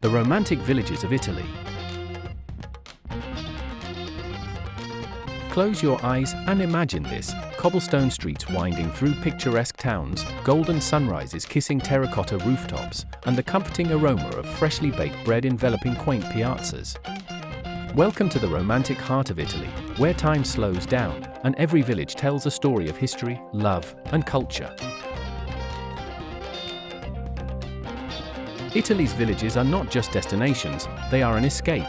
The romantic villages of Italy. Close your eyes and imagine this: cobblestone streets winding through picturesque towns, golden sunrises kissing terracotta rooftops, and the comforting aroma of freshly baked bread enveloping quaint piazzas. Welcome to the romantic heart of Italy, where time slows down, and every village tells a story of history, love, and culture. Italy's villages are not just destinations, they are an escape.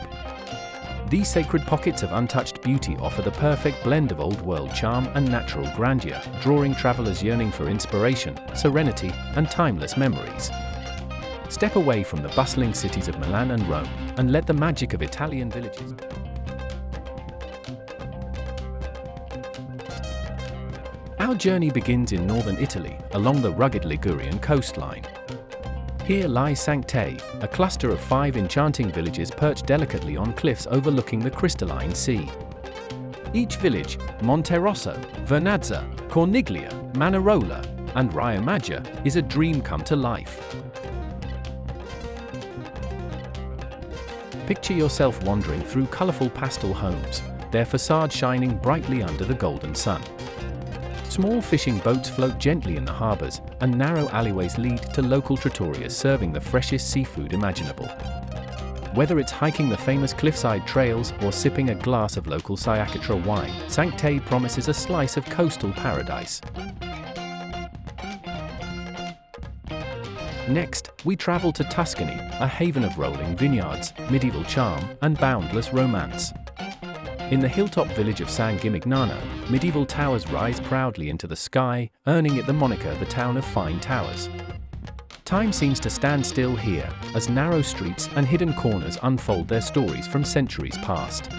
These sacred pockets of untouched beauty offer the perfect blend of old-world charm and natural grandeur, drawing travelers yearning for inspiration, serenity, and timeless memories. Step away from the bustling cities of Milan and Rome, and let the magic of Italian villages. Our journey begins in northern Italy, along the rugged Ligurian coastline. Here lies Cinque Terre, a cluster of 5 enchanting villages perched delicately on cliffs overlooking the crystalline sea. Each village, Monterosso, Vernazza, Corniglia, Manarola, and Riomaggia, is a dream come to life. Picture yourself wandering through colourful pastel homes, their facades shining brightly under the golden sun. Small fishing boats float gently in the harbours, and narrow alleyways lead to local trattorias serving the freshest seafood imaginable. Whether it's hiking the famous cliffside trails or sipping a glass of local Ciacatra wine, Cinque Terre promises a slice of coastal paradise. Next, we travel to Tuscany, a haven of rolling vineyards, medieval charm, and boundless romance. In the hilltop village of San Gimignano, medieval towers rise proudly into the sky, earning it the moniker the town of fine towers. Time seems to stand still here, as narrow streets and hidden corners unfold their stories from centuries past.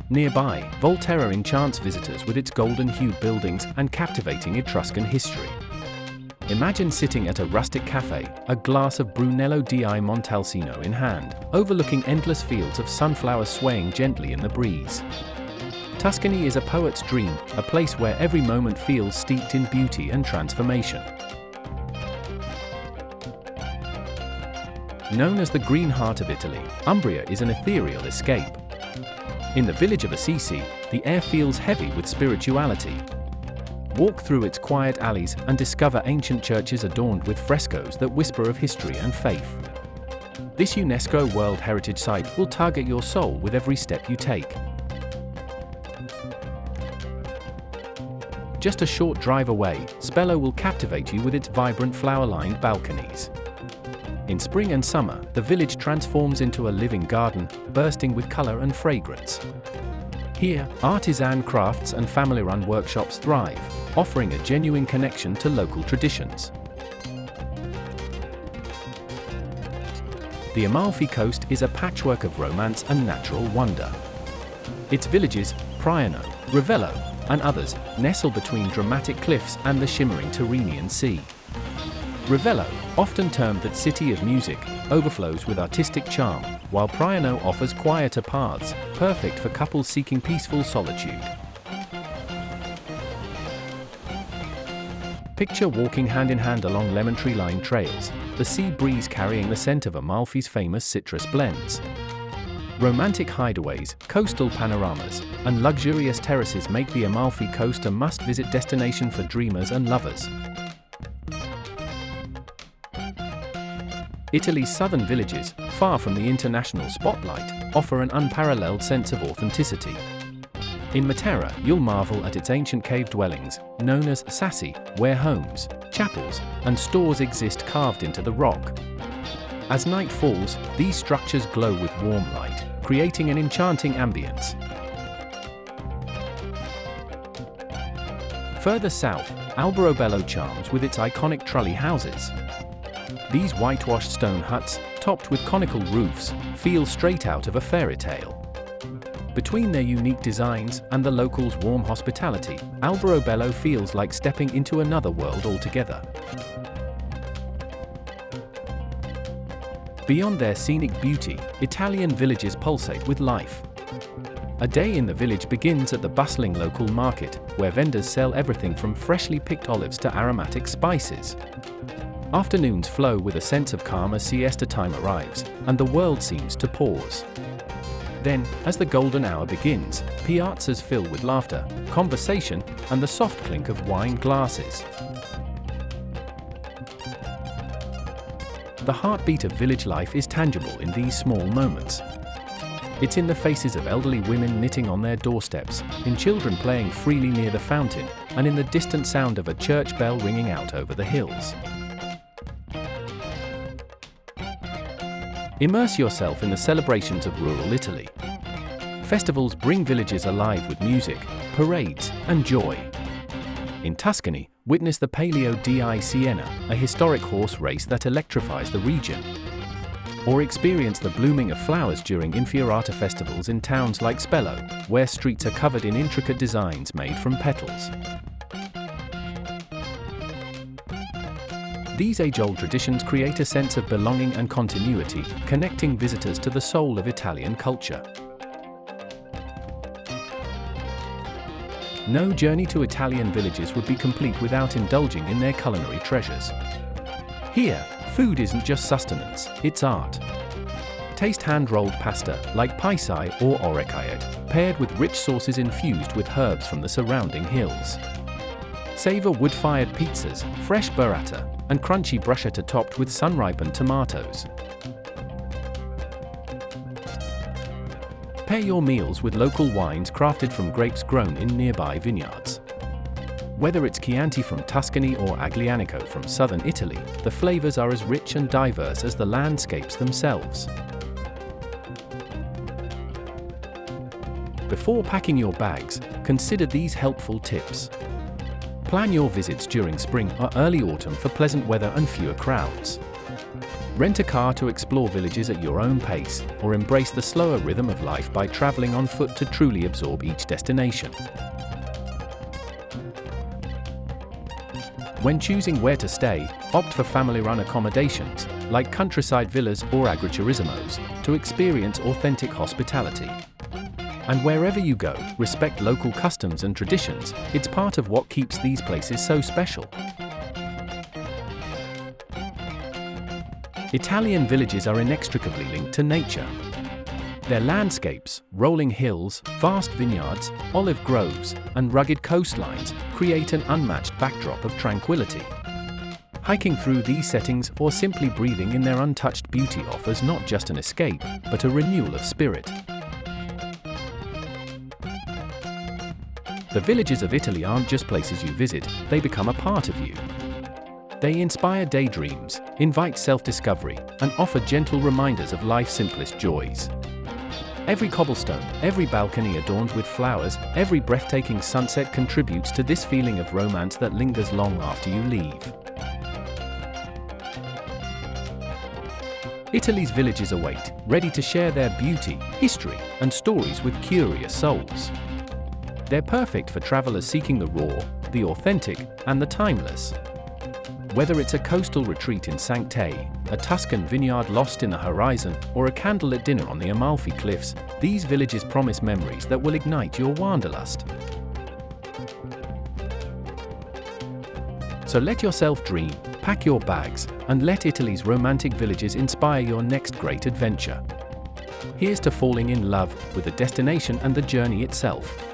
Nearby, Volterra enchants visitors with its golden-hued buildings and captivating Etruscan history. Imagine sitting at a rustic cafe, a glass of Brunello di Montalcino in hand, overlooking endless fields of sunflowers swaying gently in the breeze. Tuscany is a poet's dream, a place where every moment feels steeped in beauty and transformation. Known as the Green Heart of Italy, Umbria is an ethereal escape. In the village of Assisi, the air feels heavy with spirituality. Walk through its quiet alleys and discover ancient churches adorned with frescoes that whisper of history and faith. This UNESCO World Heritage Site will tug at your soul with every step you take. Just a short drive away, Spello will captivate you with its vibrant flower-lined balconies. In spring and summer, the village transforms into a living garden, bursting with color and fragrance. Here, artisan crafts and family-run workshops thrive, offering a genuine connection to local traditions. The Amalfi Coast is a patchwork of romance and natural wonder. Its villages, Priano, Ravello, and others, nestle between dramatic cliffs and the shimmering Tyrrhenian Sea. Ravello, often termed the City of Music, overflows with artistic charm, while Priano offers quieter paths, perfect for couples seeking peaceful solitude. Picture walking hand-in-hand along lemon tree-lined trails, the sea breeze carrying the scent of Amalfi's famous citrus blends. Romantic hideaways, coastal panoramas, and luxurious terraces make the Amalfi Coast a must-visit destination for dreamers and lovers. Italy's southern villages, far from the international spotlight, offer an unparalleled sense of authenticity. In Matera, you'll marvel at its ancient cave dwellings, known as sassi, where homes, chapels, and stores exist carved into the rock. As night falls, these structures glow with warm light, creating an enchanting ambience. Further south, Alberobello charms with its iconic trulli houses. These whitewashed stone huts, topped with conical roofs, feel straight out of a fairy tale. Between their unique designs and the locals' warm hospitality, Alberobello feels like stepping into another world altogether. Beyond their scenic beauty, Italian villages pulsate with life. A day in the village begins at the bustling local market, where vendors sell everything from freshly picked olives to aromatic spices. Afternoons flow with a sense of calm as siesta time arrives, and the world seems to pause. Then, as the golden hour begins, piazzas fill with laughter, conversation, and the soft clink of wine glasses. The heartbeat of village life is tangible in these small moments. It's in the faces of elderly women knitting on their doorsteps, in children playing freely near the fountain, and in the distant sound of a church bell ringing out over the hills. Immerse yourself in the celebrations of rural Italy. Festivals bring villages alive with music, parades, and joy. In Tuscany, witness the Palio di Siena, a historic horse race that electrifies the region. Or experience the blooming of flowers during Infiorata festivals in towns like Spello, where streets are covered in intricate designs made from petals. These age-old traditions create a sense of belonging and continuity, connecting visitors to the soul of Italian culture. No journey to Italian villages would be complete without indulging in their culinary treasures. Here, food isn't just sustenance, it's art. Taste hand-rolled pasta, like paisai or orecchiette, paired with rich sauces infused with herbs from the surrounding hills. Savor wood-fired pizzas, fresh burrata, and crunchy bruschetta topped with sun-ripened tomatoes. Pair your meals with local wines crafted from grapes grown in nearby vineyards. Whether it's Chianti from Tuscany or Aglianico from southern Italy, the flavors are as rich and diverse as the landscapes themselves. Before packing your bags, consider these helpful tips. Plan your visits during spring or early autumn for pleasant weather and fewer crowds. Rent a car to explore villages at your own pace, or embrace the slower rhythm of life by traveling on foot to truly absorb each destination. When choosing where to stay, opt for family-run accommodations, like countryside villas or agriturismos, to experience authentic hospitality. And wherever you go, respect local customs and traditions. It's part of what keeps these places so special. Italian villages are inextricably linked to nature. Their landscapes, rolling hills, vast vineyards, olive groves, and rugged coastlines create an unmatched backdrop of tranquility. Hiking through these settings or simply breathing in their untouched beauty offers not just an escape, but a renewal of spirit. The villages of Italy aren't just places you visit, they become a part of you. They inspire daydreams, invite self-discovery, and offer gentle reminders of life's simplest joys. Every cobblestone, every balcony adorned with flowers, every breathtaking sunset contributes to this feeling of romance that lingers long after you leave. Italy's villages await, ready to share their beauty, history, and stories with curious souls. They're perfect for travelers seeking the raw, the authentic, and the timeless. Whether it's a coastal retreat in Cinque Terre, a Tuscan vineyard lost in the horizon, or a candlelit dinner on the Amalfi Cliffs, these villages promise memories that will ignite your wanderlust. So let yourself dream, pack your bags, and let Italy's romantic villages inspire your next great adventure. Here's to falling in love with the destination and the journey itself.